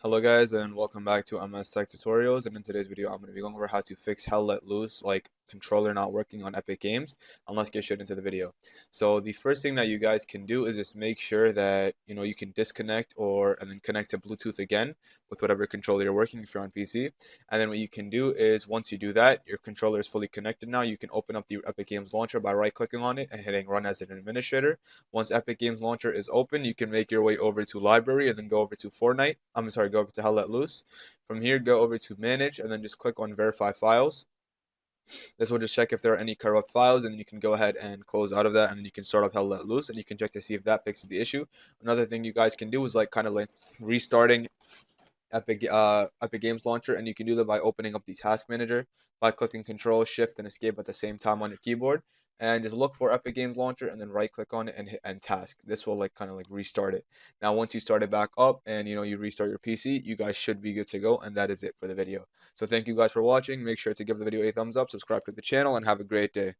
Hello guys and welcome back to MS Tech Tutorials, and in today's video I'm going to be going over how to fix Hell Let Loose, like controller not working on Epic Games. And let's get straight into the video. So the first thing that you guys can do is just make sure that you can disconnect and then connect to Bluetooth again with whatever controller you're working if you're on PC. And then what you can do is once you do that, your controller is fully connected now. You can open up the Epic Games launcher by right clicking on it and hitting run as an administrator. Once Epic Games Launcher is open, you can make your way over to Library and then go over to Fortnite. I'm sorry, go over to Hell Let Loose. From here, go over to Manage and then just click on Verify Files. This will just check if there are any corrupt files, and then you can go ahead and close out of that, and then you can start up Hell Let Loose, and you can check to see if that fixes the issue. Another thing you guys can do is kind of like restarting Epic Games Launcher, and you can do that by opening up the Task Manager by clicking Control, Shift, and Escape at the same time on your keyboard, and just look for Epic Games Launcher and then right click on it and hit End Task. This will kind of restart it. Now once you start it back up and you restart your PC, you guys should be good to go, and that is it for the video. So thank you guys for watching. Make sure to give the video a thumbs up, subscribe to the channel, and have a great day.